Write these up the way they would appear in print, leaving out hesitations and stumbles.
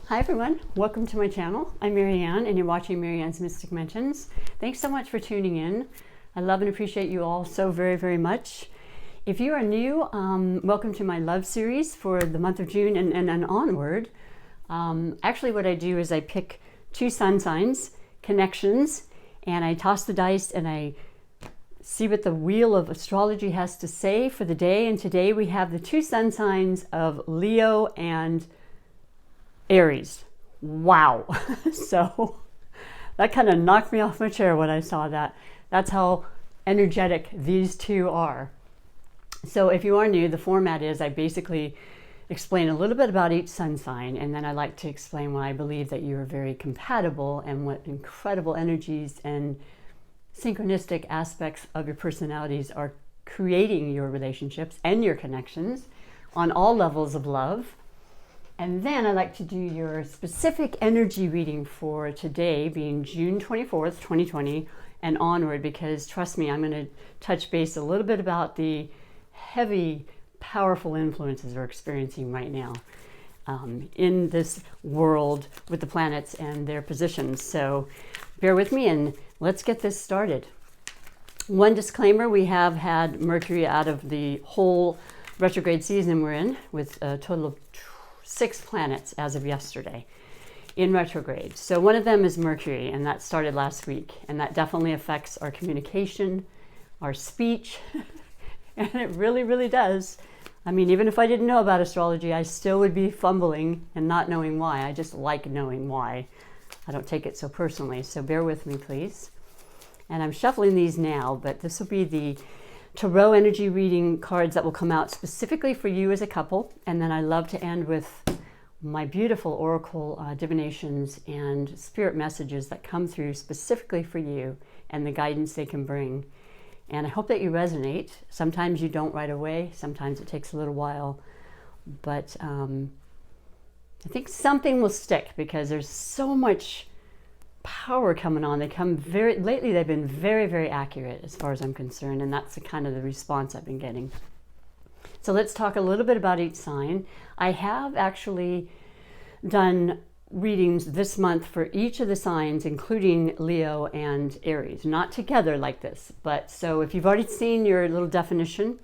Hi everyone, welcome to my channel. I'm MaryAnne and you're watching MaryAnne's Mystic Mentions. Thanks so much for tuning in. I love and appreciate you all so very, very much. If you are new, welcome to my love series for the month of June and onward. Actually what I do is I pick two sun signs, connections, and I toss the dice and I see what the wheel of astrology has to say for the day. And today we have the two sun signs of Leo and Aries. Wow. So that kind of knocked me off my chair when I saw that. That's how energetic these two are. So if you are new, the format is I basically explain a little bit about each sun sign, and then I like to explain why I believe that you are very compatible and what incredible energies and synchronistic aspects of your personalities are creating your relationships and your connections on all levels of love. And then I like to do your specific energy reading for today, being June 24th, 2020 and onward, because trust me, I'm going to touch base a little bit about the heavy, powerful influences we're experiencing right now in this world with the planets and their positions. So bear with me and let's get this started. One disclaimer, we have had Mercury out of the whole retrograde season we're in with a total of 6 planets as of yesterday in retrograde. So one of them is Mercury, and that started last week, and that definitely affects our communication, our speech, and it really, really does. I mean, even if I didn't know about astrology, I still would be fumbling and not knowing why. I just like knowing why. I don't take it so personally, so bear with me, please. And I'm shuffling these now, but this will be the Tarot energy reading cards that will come out specifically for you as a couple. And then I love to end with my beautiful oracle divinations and spirit messages that come through specifically for you and the guidance they can bring. And I hope that you resonate. Sometimes you don't right away. Sometimes it takes a little while. But I think something will stick because there's so much power coming on. Lately they've been very, very accurate as far as I'm concerned, and that's the kind of the response I've been getting. So let's talk a little bit about each sign. I have actually done readings this month for each of the signs, including Leo and Aries, not together like this, but so if you've already seen your little definition,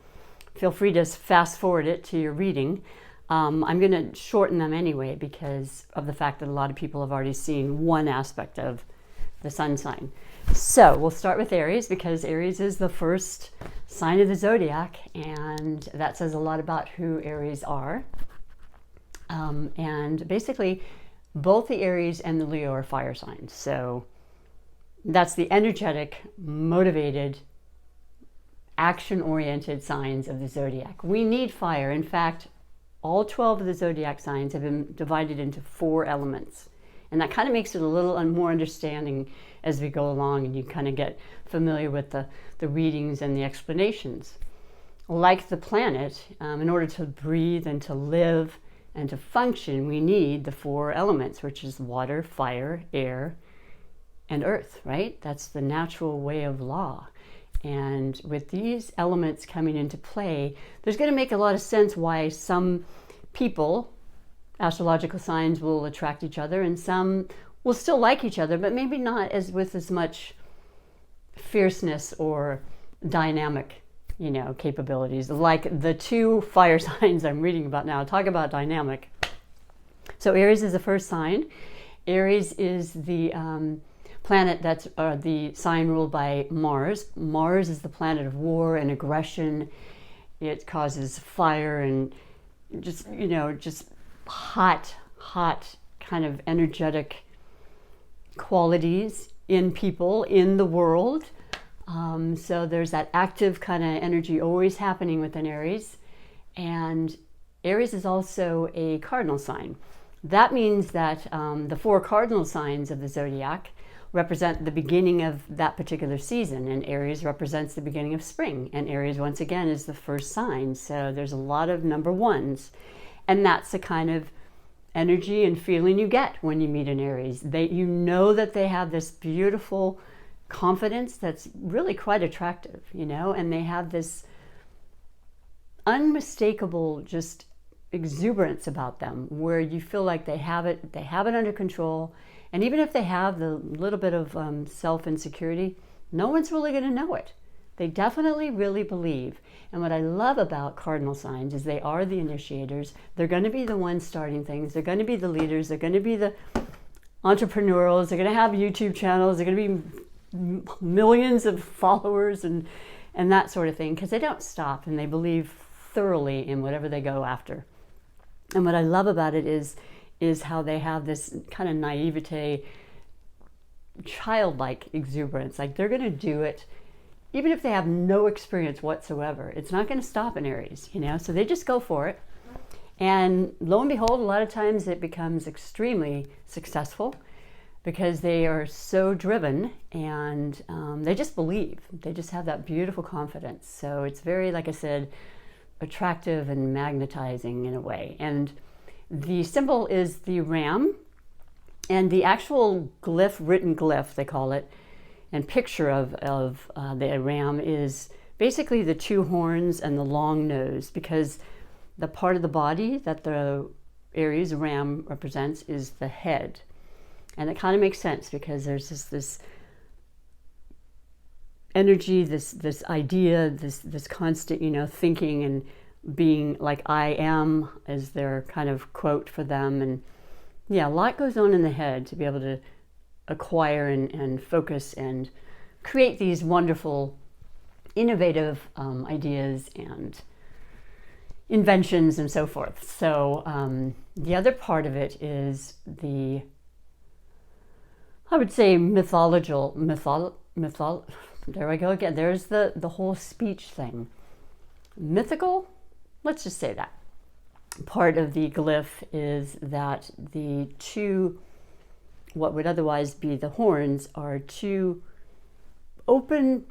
feel free to fast forward it to your reading. I'm going to shorten them anyway because of the fact that a lot of people have already seen one aspect of the sun sign. So we'll start with Aries because Aries is the first sign of the zodiac, and that says a lot about who Aries are. And basically, both the Aries and the Leo are fire signs. So that's the energetic, motivated, action-oriented signs of the zodiac. We need fire. In fact, all 12 of the zodiac signs have been divided into 4 elements. And that kind of makes it a little more understanding as we go along and you kind of get familiar with the readings and the explanations. Like the planet, in order to breathe and to live and to function, we need the 4 elements, which is water, fire, air, and earth, right? That's the natural way of law. And with these elements coming into play, there's going to make a lot of sense why some people, astrological signs, will attract each other and some will still like each other, but maybe not with as much fierceness or dynamic, capabilities. Like the 2 fire signs I'm reading about now. Talk about dynamic. So Aries is the first sign. Aries is the planet that's the sign ruled by Mars. Mars is the planet of war and aggression. It causes fire and just hot kind of energetic qualities in people, in the world. So there's that active kind of energy always happening within Aries. And Aries is also a cardinal sign. That means that the 4 cardinal signs of the zodiac represent the beginning of that particular season, and Aries represents the beginning of spring, and Aries once again is the first sign. So there's a lot of number 1s, and that's the kind of energy and feeling you get when you meet an Aries. You know that they have this beautiful confidence that's really quite attractive, and they have this unmistakable just exuberance about them where you feel like they have it under control. And even if they have the little bit of self-insecurity, no one's really going to know it. They definitely really believe. And what I love about cardinal signs is they are the initiators. They're going to be the ones starting things. They're going to be the leaders. They're going to be the entrepreneurs. They're going to have YouTube channels. They're going to be millions of followers and that sort of thing, because they don't stop and they believe thoroughly in whatever they go after. And what I love about it is how they have this kind of naivete, childlike exuberance. Like they're going to do it even if they have no experience whatsoever. It's not going to stop an Aries, so they just go for it. And lo and behold, a lot of times it becomes extremely successful because they are so driven and they just believe. They just have that beautiful confidence. So it's very, like I said, attractive and magnetizing in a way. And the symbol is the ram, and the actual glyph, written glyph they call it, and picture of the ram is basically the two horns and the long nose, because the part of the body that the Aries ram represents is the head. And it kind of makes sense because there's this energy, this idea, this constant, thinking and being like I am is their kind of quote for them. And yeah, a lot goes on in the head to be able to acquire and focus and create these wonderful, innovative ideas and inventions and so forth. So the other part of it is I would say there I go again. There's the whole speech thing. Mythical, let's just say that. Part of the glyph is that the two, what would otherwise be the horns, are two open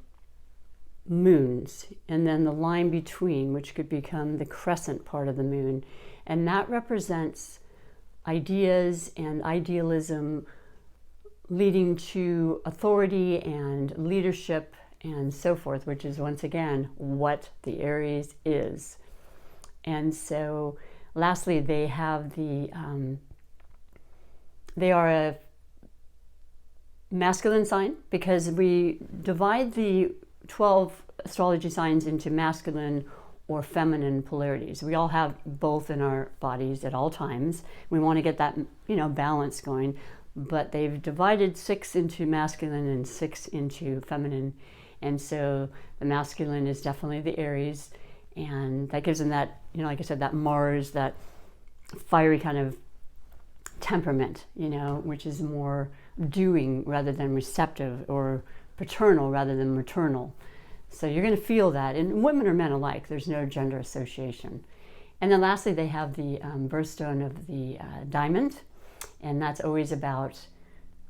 moons, and then the line between, which could become the crescent part of the moon. And that represents ideas and idealism leading to authority and leadership and so forth, which is once again what the Aries is. And so lastly, they have they are a masculine sign, because we divide the 12 astrology signs into masculine or feminine polarities. We all have both in our bodies at all times. We want to get that, balance going, but they've divided 6 into masculine and 6 into feminine. And so the masculine is definitely the Aries, and that gives them that, like I said, that Mars, that fiery kind of temperament, which is more doing rather than receptive, or paternal rather than maternal. So you're going to feel that, and women or men alike. There's no gender association. And then lastly, they have the birthstone of the diamond, and that's always about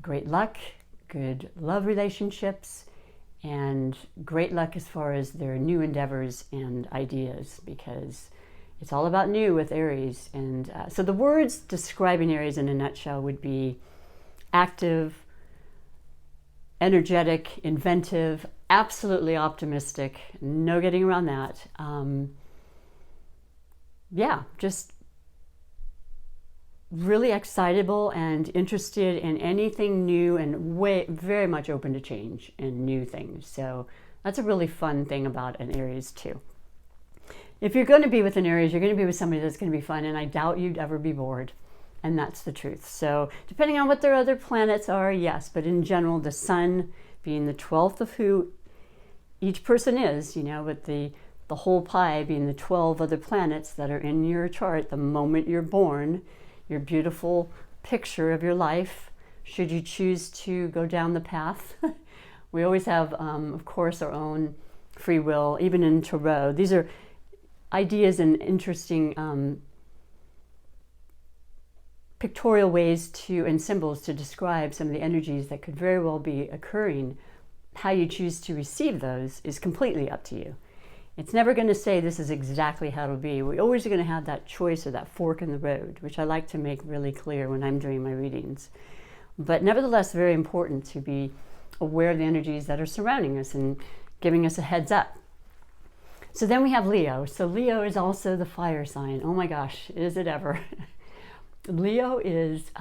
great luck, good love relationships, and great luck as far as their new endeavors and ideas, because it's all about new with Aries. And so the words describing Aries in a nutshell would be active, energetic, inventive, absolutely optimistic, no getting around that. Just really excitable and interested in anything new, and very much open to change and new things. So that's a really fun thing about an Aries too. If you're going to be with an Aries, you're going to be with somebody that's going to be fun, and I doubt you'd ever be bored. And that's the truth. So depending on what their other planets are, yes, but in general, the sun being the 12th of who each person is, with the whole pie being the 12 other planets that are in your chart the moment you're born, your beautiful picture of your life, should you choose to go down the path. We always have, of course, our own free will, even in Tarot. These are ideas and interesting pictorial ways and symbols to describe some of the energies that could very well be occurring. How you choose to receive those is completely up to you. It's never going to say this is exactly how it'll be. We always are going to have that choice or that fork in the road, which I like to make really clear when I'm doing my readings. But nevertheless, very important to be aware of the energies that are surrounding us and giving us a heads up. So then we have Leo. So Leo is also the fire sign. Oh my gosh, is it ever? Leo is,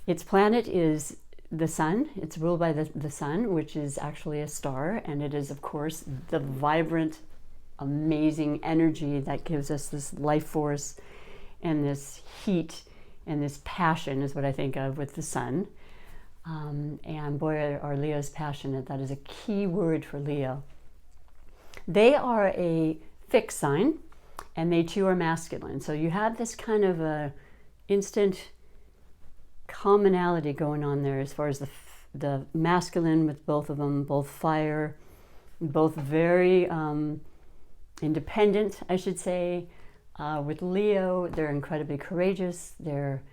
its planet is the sun. It's ruled by the sun, which is actually a star. And it is, of course, the vibrant, amazing energy that gives us this life force and this heat and this passion is what I think of with the sun. And boy, are Leos passionate. That is a key word for Leo. They are a fixed sign, and they too are masculine. So you have this kind of a instant commonality going on there as far as the masculine with both of them, both fire, both very independent, I should say. With Leo, they're incredibly courageous. They're,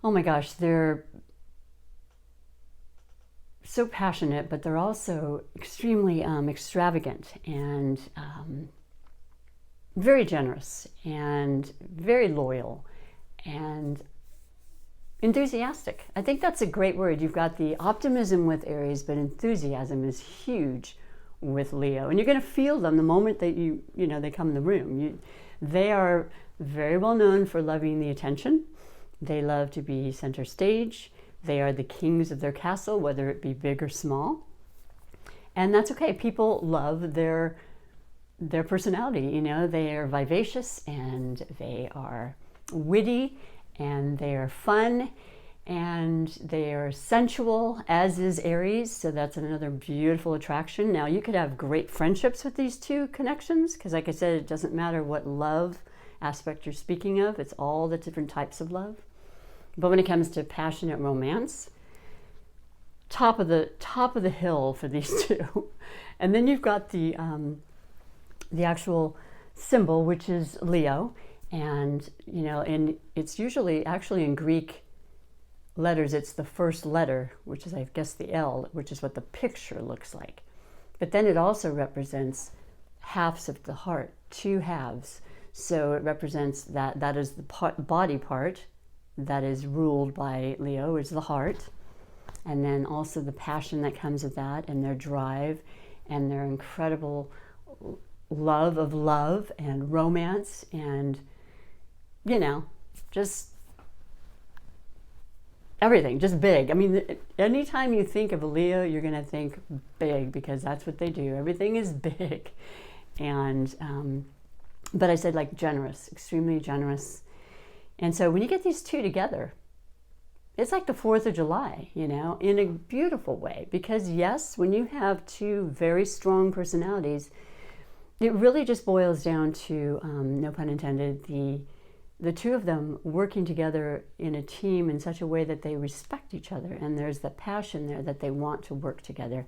oh my gosh, they're so passionate, but they're also extremely extravagant and very generous and very loyal and enthusiastic. I think that's a great word. You've got the optimism with Aries, but enthusiasm is huge with Leo. And you're going to feel them the moment that they come in the room. They are very well known for loving the attention. They love to be center stage. They are the kings of their castle, whether it be big or small. And that's okay. People love their personality. They are vivacious and they are witty and they are fun and they are sensual, as is Aries. So that's another beautiful attraction. Now, you could have great friendships with these two connections because, like I said, it doesn't matter what love aspect you're speaking of. It's all the different types of love. But when it comes to passionate romance, top of the hill for these two. And then you've got the actual symbol, which is Leo, and and it's usually actually in Greek letters. It's the first letter, which is, I guess, the L, which is what the picture looks like. But then it also represents halves of the heart, two halves. So it represents that is the body part that is ruled by Leo, is the heart, and then also the passion that comes with that, and their drive, and their incredible love of love and romance, and just everything, just big. I mean, anytime you think of a Leo, you're going to think big because that's what they do. Everything is big, and but I said like generous, extremely generous. And so when you get these two together, it's like the 4th of July, in a beautiful way. Because yes, when you have two very strong personalities, it really just boils down to, no pun intended, the two of them working together in a team in such a way that they respect each other. And there's that passion there that they want to work together.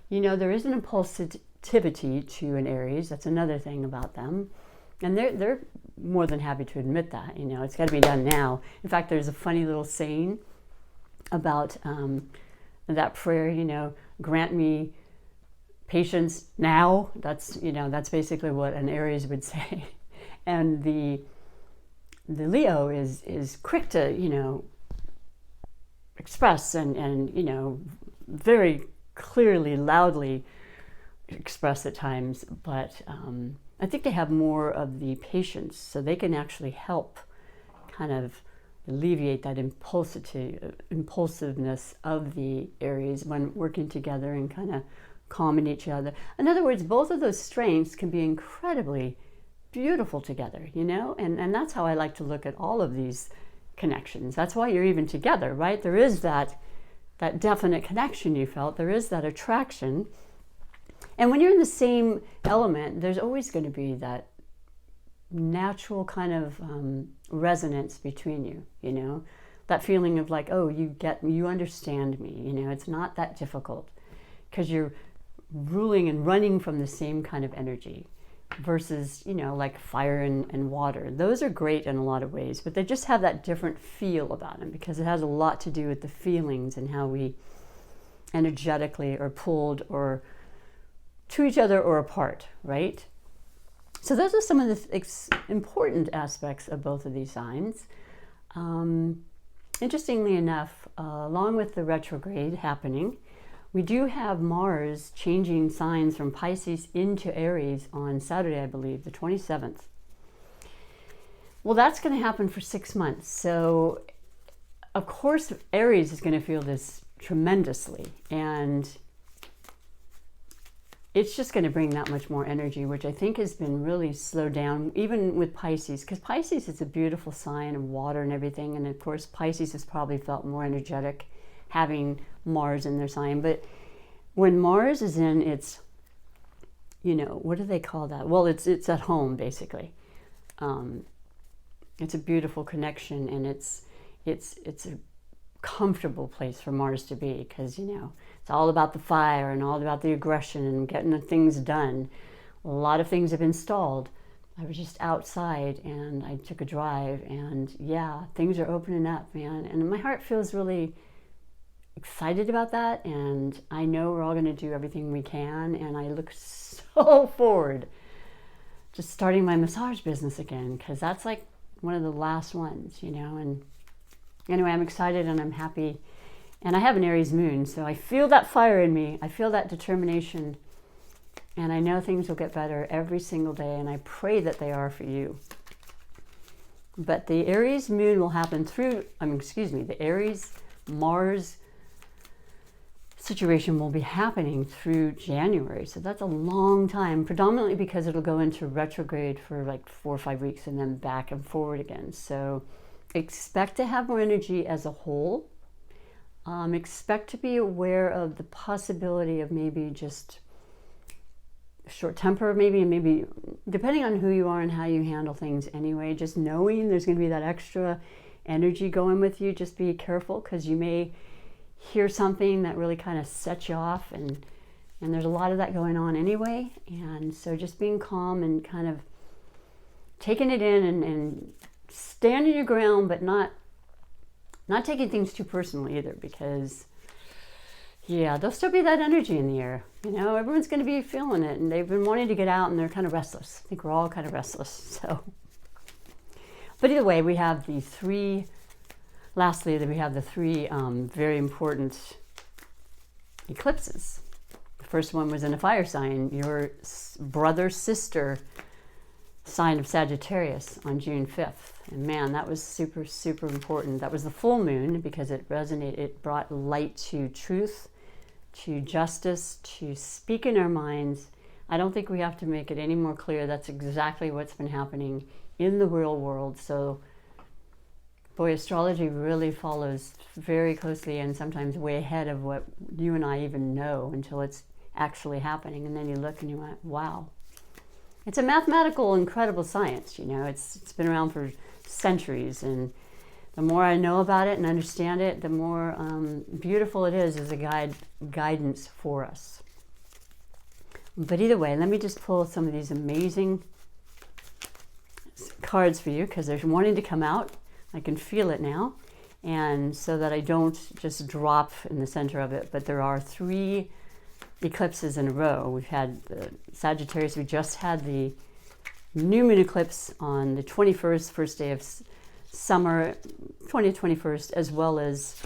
There is an impulsivity to an Aries. That's another thing about them. And they're more than happy to admit that. It's got to be done now. In fact, there's a funny little saying about that prayer, grant me patience now. That's basically what an Aries would say. And the Leo is quick to, express and very clearly, loudly express at times, but I think they have more of the patience, so they can actually help kind of alleviate that impulsiveness of the Aries when working together and kind of calming each other. In other words, both of those strengths can be incredibly beautiful together, and that's how I like to look at all of these connections. That's why you're even together, right? There is that definite connection you felt. There is that attraction. And when you're in the same element, there's always going to be that natural kind of resonance between you, that feeling of like, oh, you understand me, it's not that difficult because you're ruling and running from the same kind of energy versus, like fire and water. Those are great in a lot of ways, but they just have that different feel about them because it has a lot to do with the feelings and how we energetically are pulled or to each other or apart, right? So those are some of the important aspects of both of these signs. Interestingly enough, along with the retrograde happening, We do have Mars changing signs from Pisces into Aries on Saturday, I believe, the 27th. Well, that's going to happen for 6 months. So, of course, Aries is going to feel this tremendously. And it's just going to bring that much more energy, which I think has been really slowed down, even with Pisces, because Pisces is a beautiful sign of water and everything. And of course, Pisces has probably felt more energetic having Mars in their sign. But when Mars is in its, what do they call that? Well, it's at home, basically. It's a beautiful connection, and it's a comfortable place for Mars to be, because it's all about the fire and all about the aggression and getting the things done. A lot of things have been stalled. I was just outside and I took a drive, and yeah, things are opening up, man. And my heart feels really excited about that, and I know we're all going to do everything we can, and I look so forward to starting my massage business again, because that's like one of the last ones, and anyway, I'm excited and I'm happy. And I have an Aries moon, so I feel that fire in me. I feel that determination. And I know things will get better every single day, and I pray that they are for you. But the Aries moon will happen the Aries Mars situation will be happening through January. So that's a long time, predominantly because it'll go into retrograde for like 4 or 5 weeks and then back and forward again. So expect to have more energy as a whole. Expect to be aware of the possibility of maybe just short temper, maybe depending on who you are and how you handle things anyway, just knowing there's going to be that extra energy going with you. Just be careful, because you may hear something that really kind of sets you off, and there's a lot of that going on anyway. And so just being calm and kind of taking it in and standing your ground, but not taking things too personally either, because there'll still be that energy in the air. Everyone's going to be feeling it, and they've been wanting to get out, and they're kind of restless. I think we're all kind of restless. So, but either way, we have the three very important eclipses. The first one was in a fire sign, your sister sign of Sagittarius, on June 5th. And man, that was super, super important. That was the full moon, because it resonated, it brought light to truth, to justice, to speak in our minds. I don't think we have to make it any more clear. That's exactly what's been happening in the real world. So boy, astrology really follows very closely, and sometimes way ahead of what you and I even know, until it's actually happening. And then you look and you went, wow. It's a mathematical, incredible science. It's been around for centuries, and the more I know about it and understand it, the more beautiful it is as a guidance for us. But either way, let me just pull some of these amazing cards for you, because they're wanting to come out. I can feel it now, and so that I don't just drop in the center of it. But there are 3 eclipses in a row. We've had the Sagittarius. We just had the new moon eclipse on the 21st, first day of summer, 2021, as well as,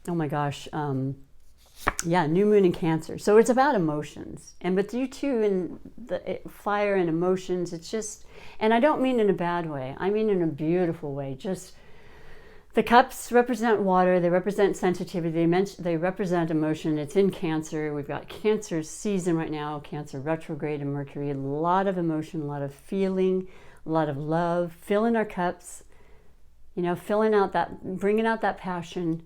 oh my gosh, new moon in Cancer. So it's about emotions. And with you too, in the fire and emotions, it's just, and I don't mean in a bad way, I mean in a beautiful way. Just the cups represent water, they represent sensitivity, they represent emotion. It's in Cancer. We've got Cancer season right now, Cancer retrograde and Mercury. A lot of emotion, a lot of feeling, a lot of love. Filling our cups, filling out that, bringing out that passion.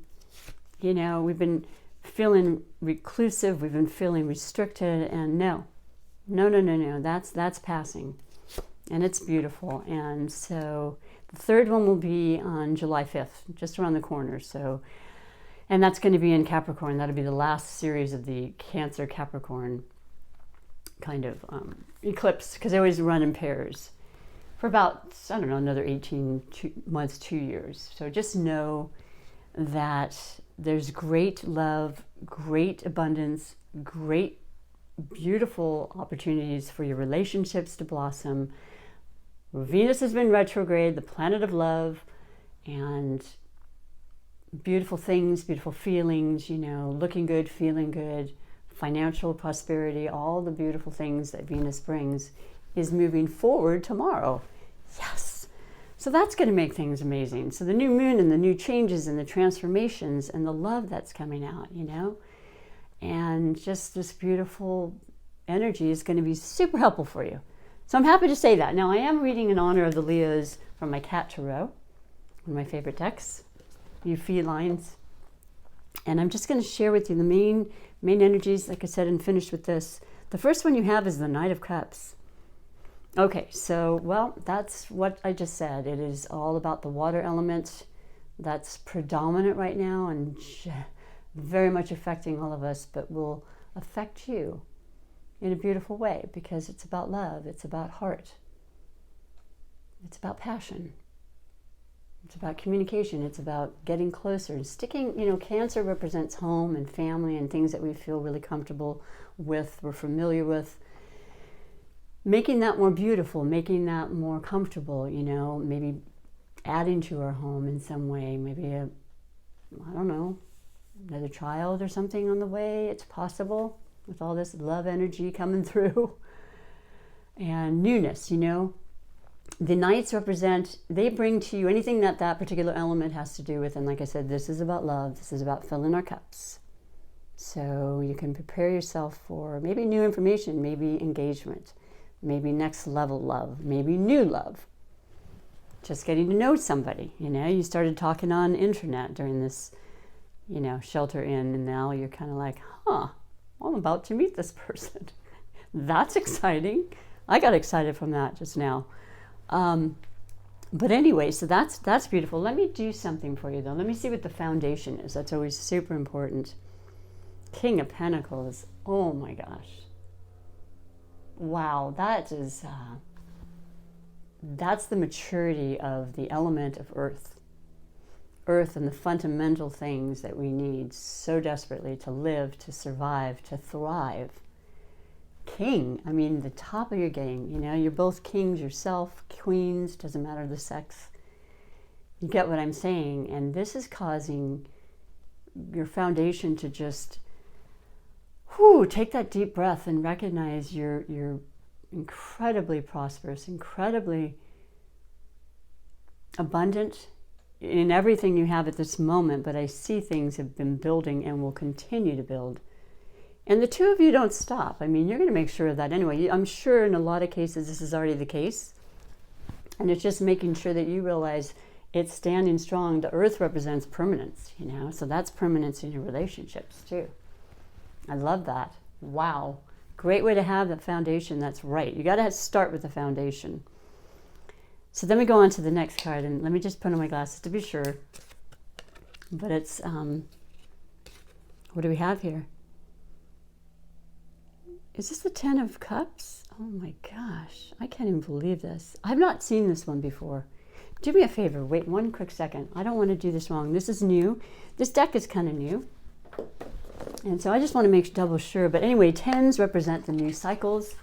We've been feeling reclusive, we've been feeling restricted, and no, that's passing, and it's beautiful. And so the third one will be on July 5th, just around the corner. So, and that's going to be in Capricorn. That'll be the last series of the Cancer Capricorn kind of eclipse, because they always run in pairs for about, I don't know, another 18 months, 2 years. So just know that there's great love, great abundance, great, beautiful opportunities for your relationships to blossom. Venus has been retrograde, the planet of love, and beautiful things, beautiful feelings, looking good, feeling good, financial prosperity, all the beautiful things that Venus brings is moving forward tomorrow. Yes. So that's going to make things amazing. So the new moon and the new changes and the transformations and the love that's coming out, and just this beautiful energy is going to be super helpful for you. So I'm happy to say that. Now I am reading in honor of the Leos from my cat tarot, one of my favorite decks, you felines. And I'm just going to share with you the main energies, like I said, and finish with this. The first one you have is the Knight of Cups. Okay, so, well, that's what I just said. It is all about the water element that's predominant right now and very much affecting all of us, but will affect you in a beautiful way because it's about love, it's about heart, it's about passion, it's about communication, it's about getting closer and sticking. Cancer represents home and family and things that we feel really comfortable with, we're familiar with. Making that more beautiful, making that more comfortable, maybe adding to our home in some way, maybe another child or something on the way. It's possible with all this love energy coming through. And newness, The Knights they bring to you anything that particular element has to do with. And like I said, this is about love. This is about filling our cups. So you can prepare yourself for maybe new information, maybe engagement, maybe next level love, maybe new love. Just getting to know somebody, You started talking on internet during this, shelter in, and now you're kind of like, I'm about to meet this person. That's exciting. I got excited from that just now. But anyway, so that's beautiful. Let me do something for you, though. Let me see what the foundation is. That's always super important. King of Pentacles. Oh, my gosh. Wow, that's the maturity of the element of earth. Earth and the fundamental things that we need so desperately to live, to survive, to thrive. King, the top of your game. You're both kings yourself, queens, doesn't matter the sex. You get what I'm saying? And this is causing your foundation to just take that deep breath and recognize you're incredibly prosperous, incredibly abundant in everything you have at this moment, but I see things have been building and will continue to build. And the two of you don't stop. You're going to make sure of that anyway. I'm sure in a lot of cases this is already the case. And it's just making sure that you realize it's standing strong. The earth represents permanence, so that's permanence in your relationships too. I love that. Wow. Great way to have that foundation that's right. You got to start with the foundation. So then we go on to the next card, and let me just put on my glasses to be sure. But it's, what do we have here? Is this the 10 of Cups? Oh my gosh, I can't even believe this. I've not seen this one before. Do me a favor, wait one quick second. I don't want to do this wrong. This is new. This deck is kind of new. And so I just want to make double sure. But anyway, 10s represent the new cycles.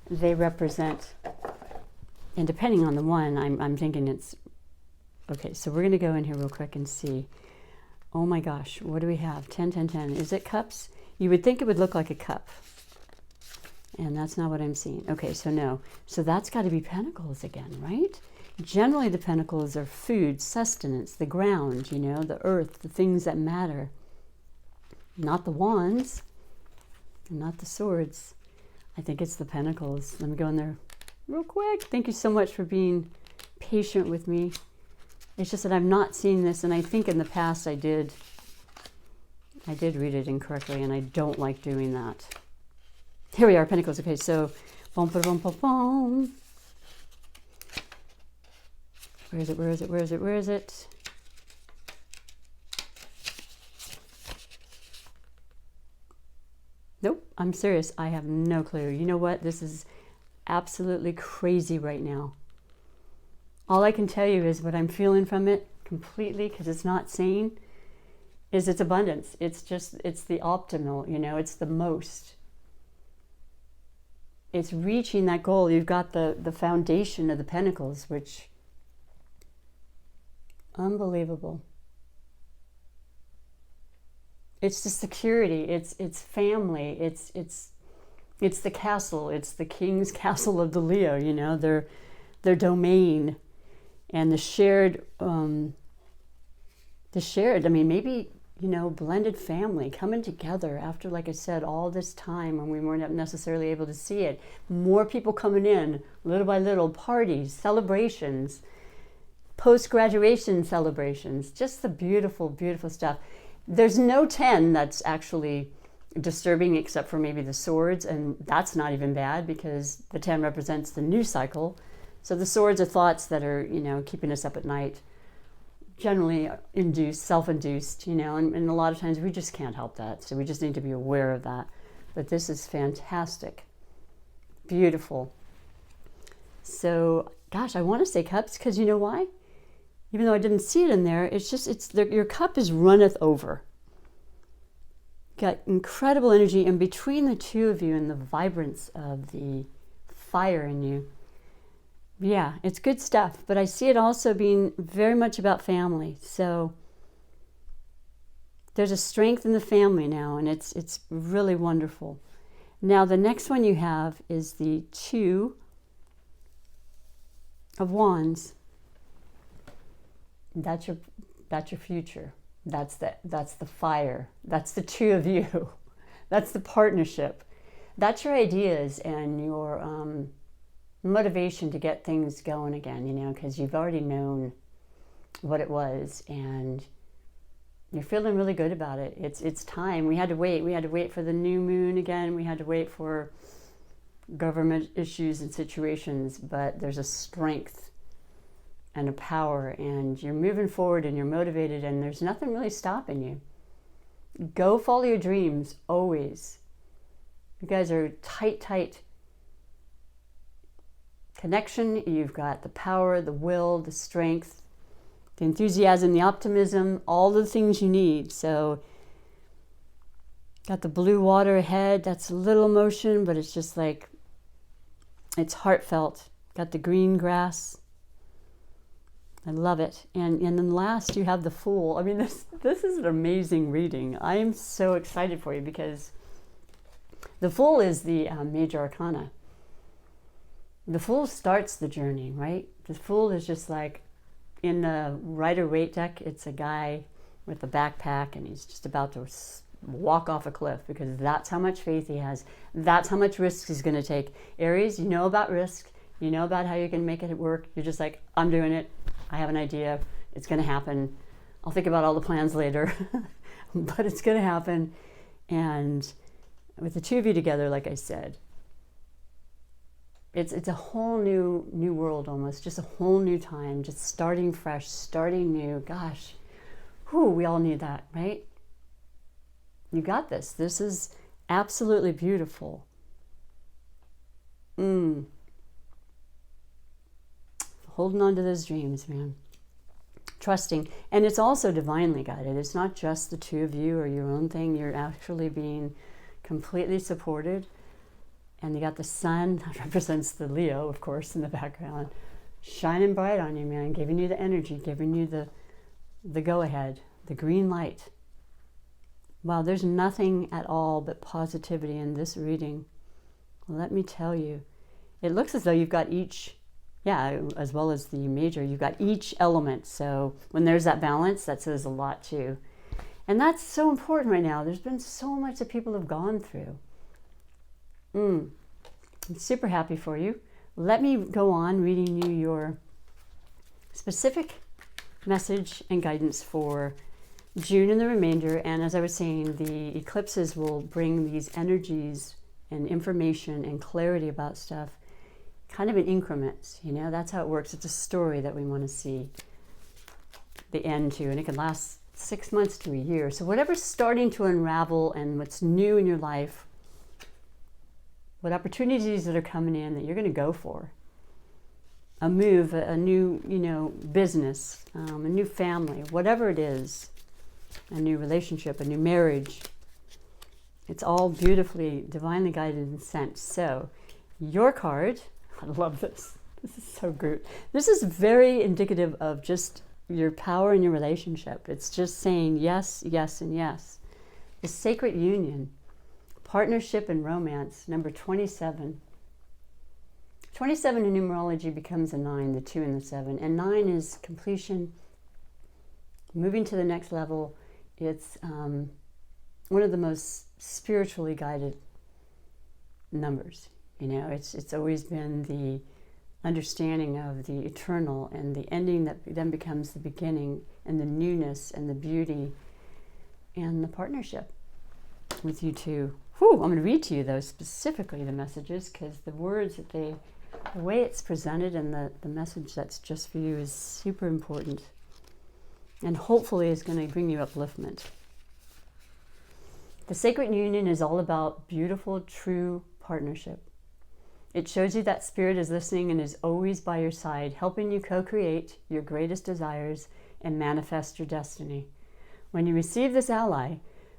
They represent, and depending on the one, I'm thinking it's, okay, so we're going to go in here real quick and see. Oh my gosh, what do we have? 10, 10, 10. Is it cups? You would think it would look like a cup. And that's not what I'm seeing. Okay, so no. So that's got to be pentacles again, right? Generally, the pentacles are food, sustenance, the ground, the earth, the things that matter. Not the wands, not the swords. I think it's the pentacles. Let me go in there real quick. Thank you so much for being patient with me. It's just that I've not seen this, and I think in the past I did read it incorrectly, and I don't like doing that. Here we are, pentacles. Okay, so boom, boom, boom, boom, boom. Where is it? Where is it? Where is it? Where is it? Nope, I'm serious. I have no clue. You know what? This is absolutely crazy right now. All I can tell you is what I'm feeling from it completely, because it's not saying, is it's abundance. It's the optimal, it's the most. It's reaching that goal. You've got the foundation of the pentacles, which, unbelievable. it's the security, it's family, it's the castle, it's the king's castle of the Leo, you know, their domain, and the shared, I mean, maybe, you know, blended family coming together after, like I said, all this time when we weren't necessarily able to see it. More people coming in, little by little, parties, celebrations, post-graduation celebrations, just the beautiful, beautiful stuff. There's no 10 that's actually disturbing except for maybe the swords, and that's not even bad because the 10 represents the new cycle. So the swords are thoughts that are, you know, keeping us up at night, generally induced, self-induced, you know, and a lot of times we just can't help that. So we just need to be aware of that. But this is fantastic. Beautiful. So, gosh, I want to say cups because you know why? Even though I didn't see it in there, your cup is runneth over. Got incredible energy, and between the two of you and the vibrance of the fire in you, yeah, it's good stuff. But I see it also being very much about family. So there's a strength in the family now, and it's really wonderful. Now the next one you have is the 2 of Wands. That's your future. That's the fire. That's the 2 of you. That's the partnership. That's your ideas and your motivation to get things going again, you know, because you've already known what it was and you're feeling really good about it. It's time. We had to wait. We had to wait for the new moon again. We had to wait for government issues and situations, but there's a strength and a power, and you're moving forward and you're motivated, and there's nothing really stopping you. Go follow your dreams always. You guys are tight connection. You've got the power, the will, the strength, the enthusiasm, the optimism, all the things you need. So got the blue water ahead. That's a little emotion, but it's just like, it's heartfelt. Got the green grass. I love it. And then last you have the Fool. I mean, this is an amazing reading. I am so excited for you because the Fool is the major arcana. The Fool starts the journey, right? The Fool is just like in the Rider-Waite deck, it's a guy with a backpack and he's just about to walk off a cliff because that's how much faith he has. That's how much risk he's going to take. Aries, you know about risk. You know about how you're going to make it work. You're just like, I'm doing it. I have an idea. It's going to happen. I'll think about all the plans later, but it's going to happen. And with the 2 of you together, like I said, it's a whole new world almost, just a whole new time, just starting fresh, starting new. Gosh, we all need that, right? You got this. This is absolutely beautiful. Holding on to those dreams, man. Trusting. And it's also divinely guided. It's not just the 2 of you or your own thing. You're actually being completely supported. And you got the sun, that represents the Leo, of course, in the background, shining bright on you, man, giving you the energy, giving you the go-ahead, the green light. Wow, there's nothing at all but positivity in this reading. Let me tell you. It looks as though you've got each, as well as the major, you've got each element. So when there's that balance, that says a lot too. And that's so important right now. There's been so much that people have gone through. I'm super happy for you. Let me go on reading you your specific message and guidance for June and the remainder. And as I was saying, the eclipses will bring these energies and information and clarity about stuff kind of in increments. You know, that's how it works. It's a story that we want to see the end to, and it can last 6 months to a year. So whatever's starting to unravel and what's new in your life, what opportunities that are coming in that you're going to go for, a move, a new, business, a new family, whatever it is, a new relationship, a new marriage, it's all beautifully, divinely guided and sent. So your card, I love this. This is so good. This is very indicative of just your power in your relationship. It's just saying yes, yes, and yes. The sacred union, partnership and romance, number 27. 27 in numerology becomes a 9, the 2 and the 7. And 9 is completion, moving to the next level. It's one of the most spiritually guided numbers. You know, it's always been the understanding of the eternal and the ending that then becomes the beginning, and the newness and the beauty and the partnership with you two. Whew, I'm going to read to you, though, specifically the messages, because the words that the way it's presented and the message that's just for you is super important, and hopefully is going to bring you upliftment. The sacred union is all about beautiful, true partnership. It shows you that spirit is listening and is always by your side, helping you co-create your greatest desires and manifest your destiny. When you receive this ally,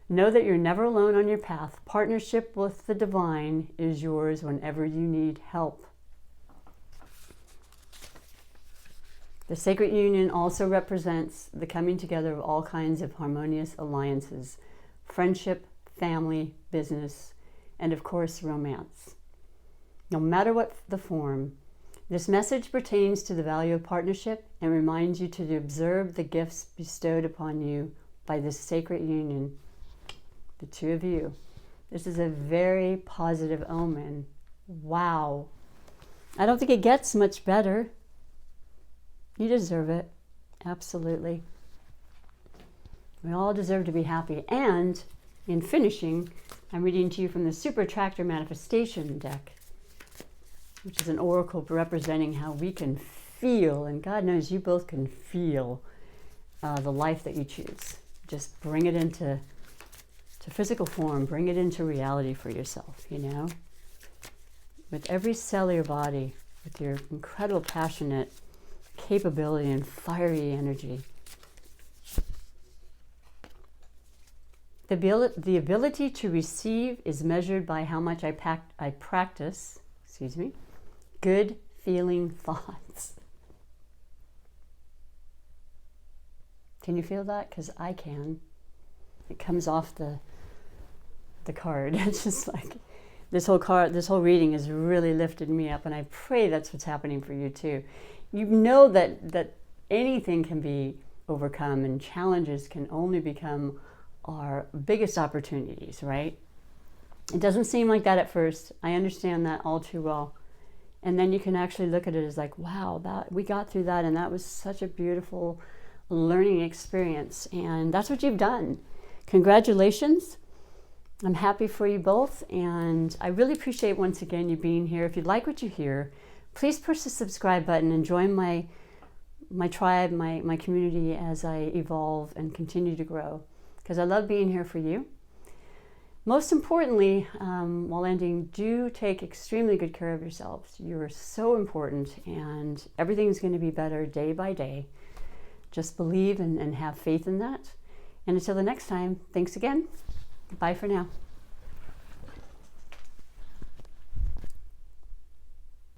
know that you're never alone on your path. Partnership with the divine is yours whenever you need help. The sacred union also represents the coming together of all kinds of harmonious alliances, friendship, family, business, and of course, romance. No matter what the form, this message pertains to the value of partnership and reminds you to observe the gifts bestowed upon you by this sacred union, the two of you. This is a very positive omen. Wow. I don't think it gets much better. You deserve it. Absolutely. We all deserve to be happy. And in finishing, I'm reading to you from the Super Attractor Manifestation deck, which is an oracle representing how we can feel, and God knows you both can feel the life that you choose. Just bring it into physical form, bring it into reality for yourself, you know? With every cell of your body, with your incredible passionate capability and fiery energy. The ability to receive is measured by how much I practice, good feeling thoughts. Can you feel that? Because I can. It comes off the card. It's just like this whole reading has really lifted me up, and I pray that's what's happening for you too. You know that anything can be overcome, and challenges can only become our biggest opportunities, right? It doesn't seem like that at first. I understand that all too well. And then you can actually look at it as like, wow, that we got through that, and that was such a beautiful learning experience. And that's what you've done. Congratulations. I'm happy for you both, and I really appreciate once again you being here. If you like what you hear, please push the subscribe button and join my tribe, my community as I evolve and continue to grow, because I love being here for you. Most importantly, while ending, do take extremely good care of yourselves. You're so important, and everything's going to be better day by day. Just believe and have faith in that. And until the next time, thanks again. Bye for now.